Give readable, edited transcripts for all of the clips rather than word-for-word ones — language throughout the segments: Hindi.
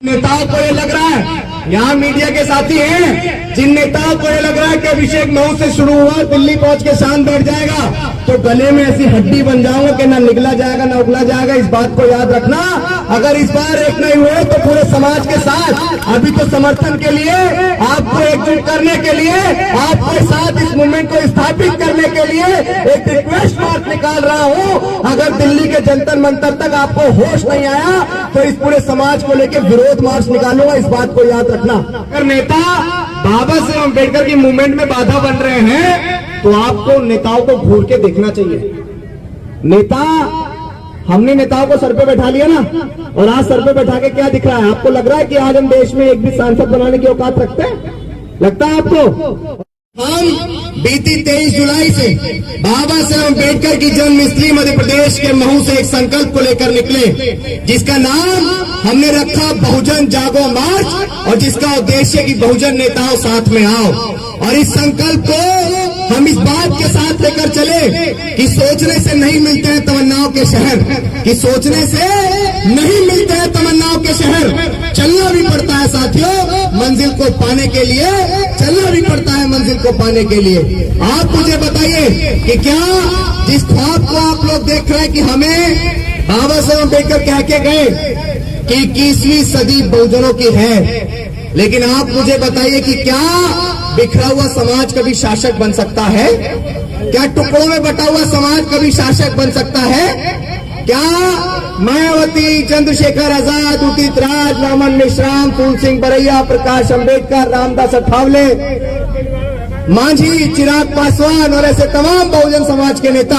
नेताओं को ये लग रहा है, यहाँ मीडिया के साथी हैं, जिन नेताओं को ये लग रहा है कि अभिषेक मऊ से शुरू हुआ दिल्ली पहुंच के शान बैठ जाएगा तो गले में ऐसी हड्डी बन जाऊंगा कि ना निकला जाएगा ना उगला जाएगा। इस बात को याद रखना। अगर इस बार एक नहीं हुए तो पूरे समाज के साथ अभी तो समर्थन के लिए आपको एकजुट करने के लिए आपके साथ इस मूवमेंट को स्थापित करने के लिए एक रिक्वेस्ट मार्च निकाल रहा हूं। अगर दिल्ली के जंतर मंतर तक आपको होश नहीं आया तो इस पूरे समाज को लेकर विरोध मार्च निकालूंगा। इस बात को याद रखना। अगर नेता बाबा साहेब अम्बेडकर की मूवमेंट में बाधा बन रहे हैं तो आपको नेताओं को घूर के देखना चाहिए। नेता हमने नेताओं को सर पे बैठा लिया ना, और आज सर पे बैठा के क्या दिख रहा है? आपको लग रहा है कि आज हम देश में एक भी सांसद बनाने की औकात रखते हैं? लगता है आपको? हम बीती 23 जुलाई से बाबा साहेब अम्बेडकर की जन्मस्थली मध्य प्रदेश के महू से एक संकल्प को लेकर निकले, जिसका नाम हमने रखा बहुजन जागो मार्च, और जिसका उद्देश्य कि बहुजन नेताओं साथ में आओ। और इस संकल्प को हम इस बात के साथ लेकर चले कि सोचने से नहीं मिलते हैं तमन्नाओं के शहर, कि सोचने से नहीं मिलते हैं तमन्नाओं के शहर। चलना भी पड़ता है साथियों मंजिल को पाने के लिए, चलना भी पड़ता है मंजिल को पाने के लिए। आप मुझे बताइए कि क्या जिस ख्वाब को आप लोग देख रहे हैं कि हमें बाबा साहेब अम्बेडकर कह के गए कि 21वीं सदी बहुजनों की है, लेकिन आप मुझे बताइए कि क्या बिखरा हुआ समाज कभी शासक बन सकता है? क्या टुकड़ों में बटा हुआ समाज कभी शासक बन सकता है? क्या मायावती, चंद्रशेखर आजाद, उदित राज, रामन मिश्राम, फूल सिंह बरैया, प्रकाश अम्बेडकर, रामदास अठावले, मांझी, चिराग पासवान और ऐसे तमाम बहुजन समाज के नेता,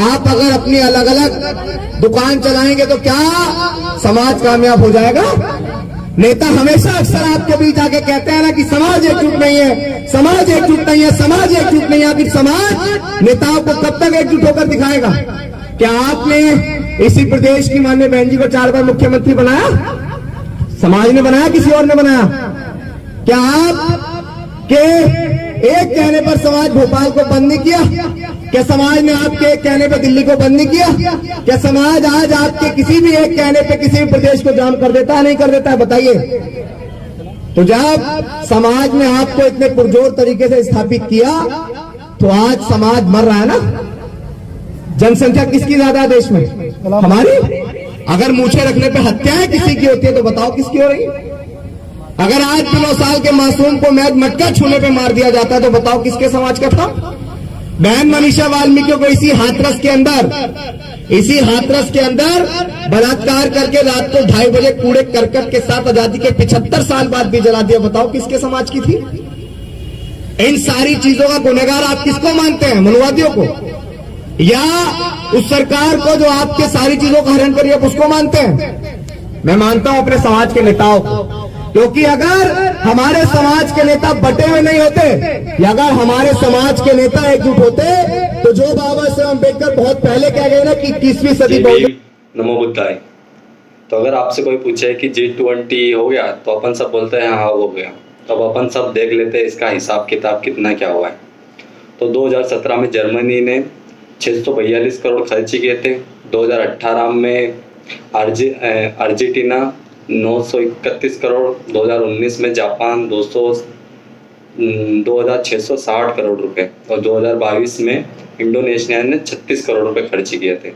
आप अगर अपनी अलग अलग दुकान चलाएंगे तो क्या समाज कामयाब हो जाएगा? नेता हमेशा अक्सर आपके बीच आके कहते हैं ना कि समाज एकजुट नहीं है, समाज एकजुट नहीं है, समाज एकजुट नहीं है। आखिर समाज नेताओं को कब तक एकजुट होकर दिखाएगा? क्या आपने इसी प्रदेश की माननीय बहन जी को 4 बार मुख्यमंत्री बनाया? समाज ने बनाया, किसी और ने बनाया? क्या आप के एक कहने पर समाज भोपाल को बंद नहीं किया? क्या समाज ने आपके एक कहने पर दिल्ली को बंद नहीं किया? क्या समाज आज आपके किसी भी एक कहने पे किसी भी प्रदेश को जाम कर देता है? नहीं कर देता है? बताइए। तो जब समाज ने आपको इतने पुरजोर तरीके से स्थापित किया तो आज समाज मर रहा है ना। जनसंख्या किसकी ज्यादा है देश में? हमारी। अगर मूछे रखने पे हत्याएं किसी की होती है तो बताओ किसकी हो रही? अगर आज 9 साल के मासूम को मैच मटका छूने पे मार दिया जाता है तो बताओ किसके समाज का था? बहन मनीषा वाल्मीकि को इसी हाथरस के अंदर बलात्कार करके रात को 2:30 बजे कूड़े करकट के साथ आजादी के 75 साल बाद भी जला दिया। बताओ किसके समाज की थी? इन सारी चीजों का गुनहगार आप किसको मानते हैं? मनुवादियों को, या उस सरकार को जो आपके सारी चीजों का हरण करिए उसको मानते हैं? मैं मानता हूं अपने समाज के नेताओं को, क्योंकि अगर हमारे समाज के नेता बटे हुए नहीं होते या अगर हमारे समाज के नेता एकजुट होते तो जो बाबा साहेब अम्बेडकर बहुत पहले कह गए ना कि 21वीं सदी नमो बुद्धाय। तो अगर आपसे कोई पूछे कि G20 हो गया तो अपन सब बोलते हैं हाँ हो गया। तो अब अपन सब देख लेते हैं इसका हिसाब किताब कितना क्या हुआ है। तो 2017 में जर्मनी ने 642 करोड़ खर्च किए थे। 2018 में अर्जेंटीना 931 करोड़, 2019 में जापान 2660 करोड़ रुपए, और 2022 में इंडोनेशिया ने 36 करोड़ रुपए खर्च किए थे।